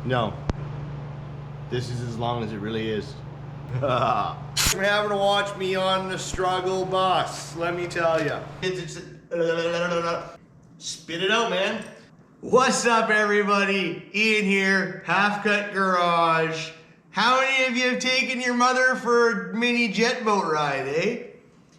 No. This is as long as it really is. You're having to watch me on the struggle bus, let me tell you. Spit it out, man. What's up, everybody? Ian here, Half Cut Garage. How many of you have taken your mother for a mini jet boat ride, eh?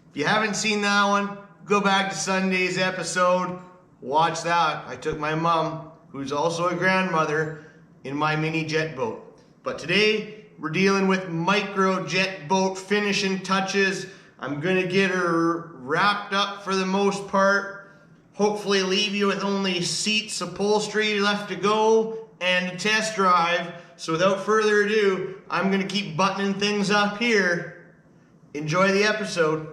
If you haven't seen that one, go back to Sunday's episode. Watch that. I took my mom, who's also a grandmother, in my mini jet boat. But today, we're dealing with micro jet boat finishing touches. I'm gonna get her wrapped up for the most part. Hopefully leave you with only seats, upholstery left to go, and a test drive. So without further ado, I'm gonna keep buttoning things up here. Enjoy the episode.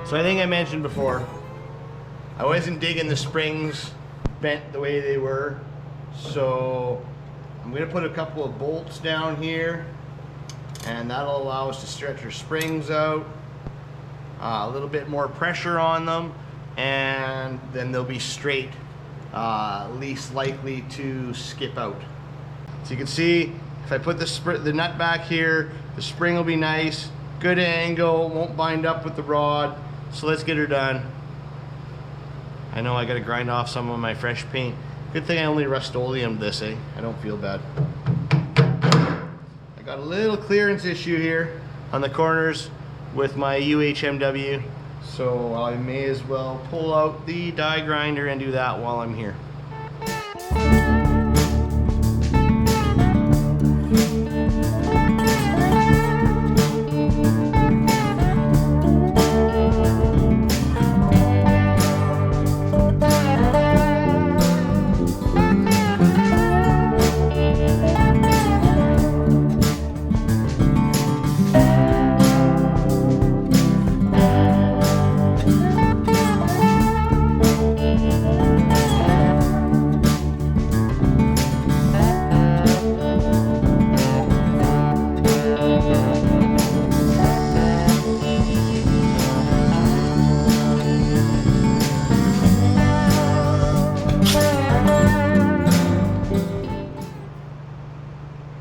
So I think I mentioned before, I wasn't digging the springs bent the way they were. So I'm gonna put a couple of bolts down here, and that'll allow us to stretch our springs out, a little bit more pressure on them, and then they'll be straight, least likely to skip out. So you can see, if I put the nut back here, the spring will be nice, good angle, won't bind up with the rod. So let's get her done. I know I gotta grind off some of my fresh paint. Good thing I only Rust-Oleum'd this, eh? I don't feel bad. I got a little clearance issue here on the corners with my UHMW, so I may as well pull out the die grinder and do that while I'm here.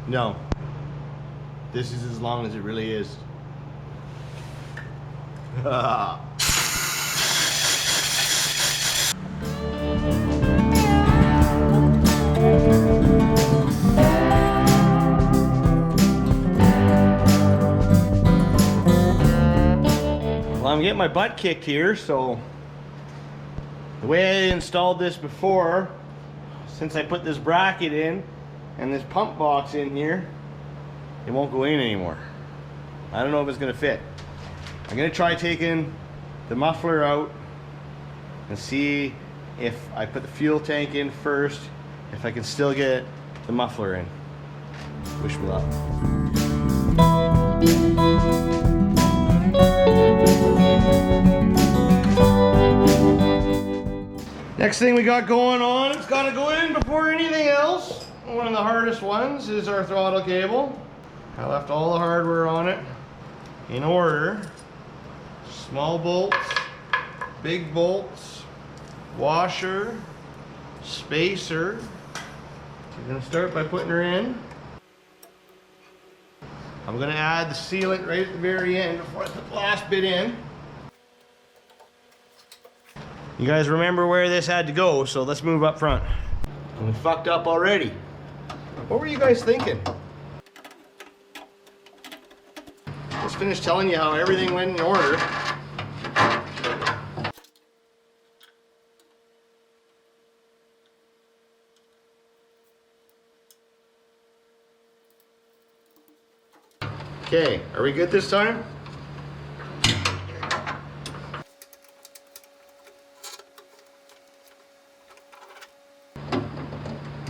No. This is as long as it really is. Well, I'm getting my butt kicked here, so the way I installed this before, since I put this bracket in and this pump box in here, it won't go in anymore. I don't know if it's gonna fit. I'm gonna try taking the muffler out and see if I put the fuel tank in first, if I can still get the muffler in. Wish me luck. Next thing we got going on, it's got to go in before anything else. One of the hardest ones is our throttle cable. I left all the hardware on it in order. Small bolts, big bolts, washer, spacer. We're going to start by putting her in. I'm going to add the sealant right at the very end before I put the last bit in. You guys remember where this had to go, so let's move up front. We fucked up already. What were you guys thinking? Just finished telling you how everything went in order. Okay, are we good this time?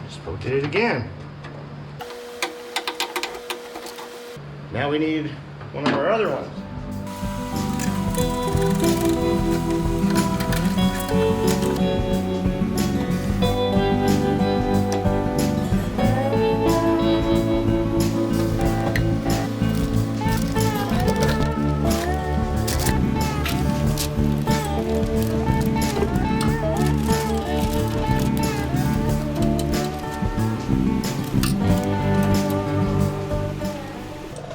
Just rotate it again. Now we need one of our other ones.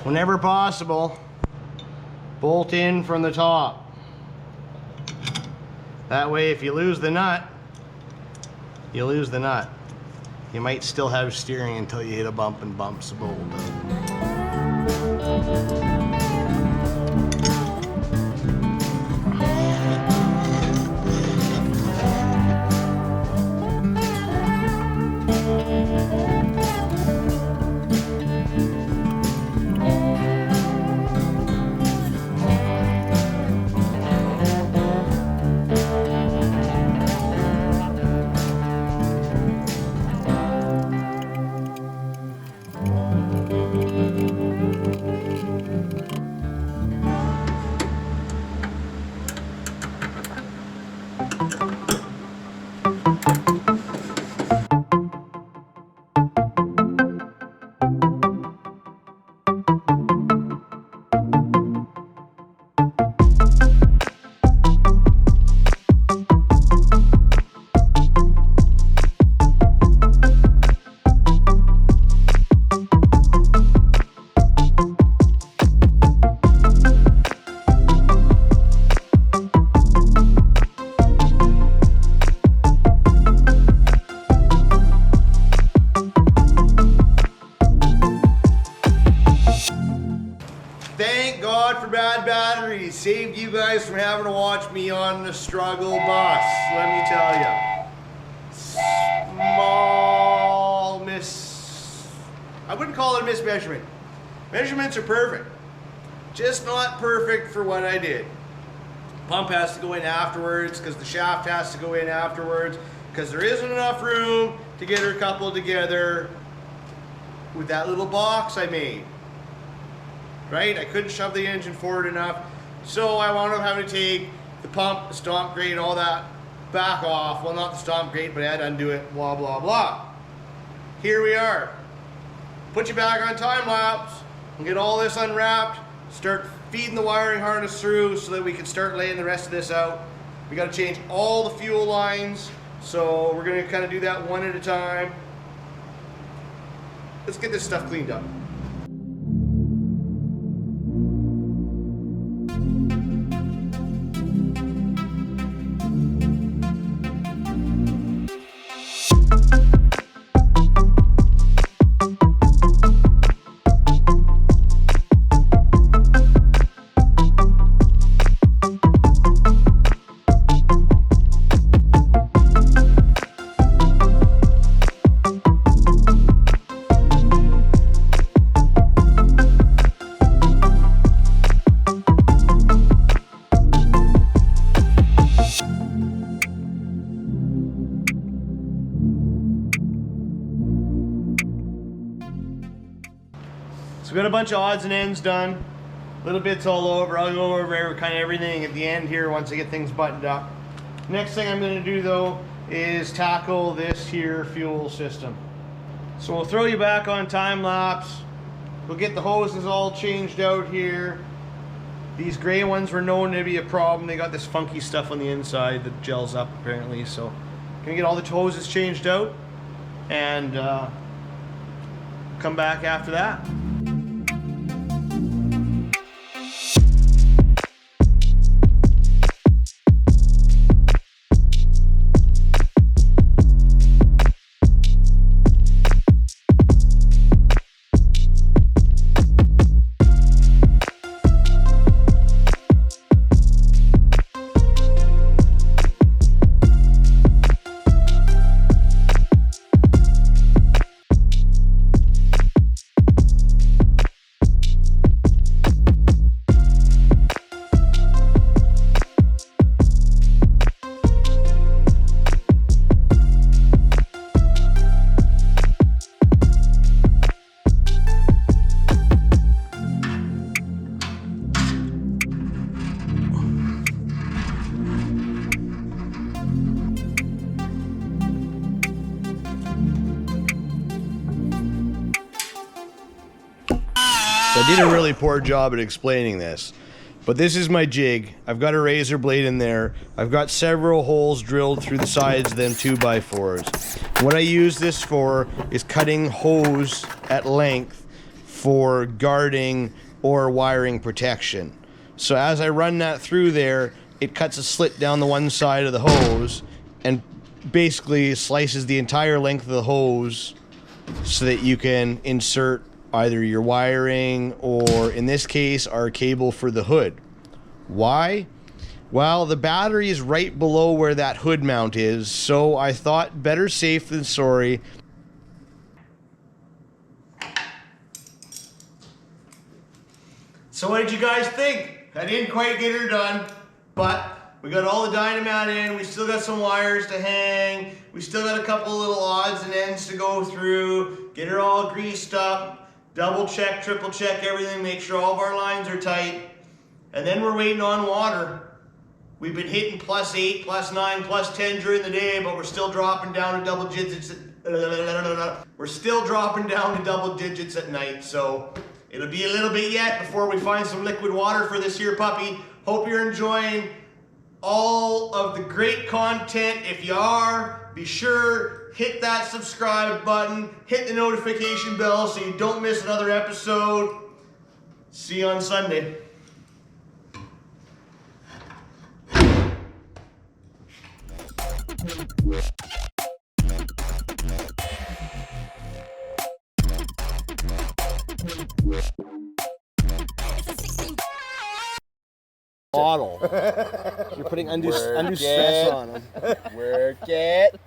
Whenever possible, bolt in from the top. That way, if you lose the nut, you lose the nut. You might still have steering until you hit a bump and bumps the bolt. Thank God for bad batteries. Saved you guys from having to watch me on the struggle bus, let me tell you. Small I wouldn't call it a mismeasurement. Measurements are perfect. Just not perfect for what I did. Pump has to go in afterwards because the shaft has to go in afterwards because there isn't enough room to get her coupled together with that little box I made. Right? I couldn't shove the engine forward enough, so I wound up having to take the pump, the stomp grate, all that back off. Well, not the stomp grate, but I had to undo it, blah, blah, blah. Here we are. Put you back on time lapse and get all this unwrapped, start feeding the wiring harness through so that we can start laying the rest of this out. We got to change all the fuel lines, so we're going to kind of do that one at a time. Let's get this stuff cleaned up. So got a bunch of odds and ends done. Little bits all over. I'll go over kind of everything at the end here once I get things buttoned up. Next thing I'm going to do though is tackle this here fuel system. So we'll throw you back on time lapse. We'll get the hoses all changed out here. These gray ones were known to be a problem. They got this funky stuff on the inside that gels up apparently. So gonna get all the hoses changed out and come back after that. So I did a really poor job at explaining this, but this is my jig. I've got a razor blade in there. I've got several holes drilled through the sides of them 2x4s. What I use this for is cutting hose at length for guarding or wiring protection. So as I run that through there, it cuts a slit down the one side of the hose and basically slices the entire length of the hose so that you can insert either your wiring or, in this case, our cable for the hood. Why? Well, the battery is right below where that hood mount is, so I thought better safe than sorry. So what did you guys think? I didn't quite get her done, but we got all the dynamat in, we still got some wires to hang, we still got a couple little odds and ends to go through, get her all greased up, double check, triple check everything, make sure all of our lines are tight, and then we're waiting on water. We've been hitting +8, +9, +10 during the day, but we're still dropping down to double digits. We're still dropping down to double digits at night, so it'll be a little bit yet before we find some liquid water for this here puppy. Hope you're enjoying all of the great content. If you are, be sure hit that subscribe button, hit the notification bell so you don't miss another episode. See you on Sunday. Throttle. You're putting undue stress on him. Work it.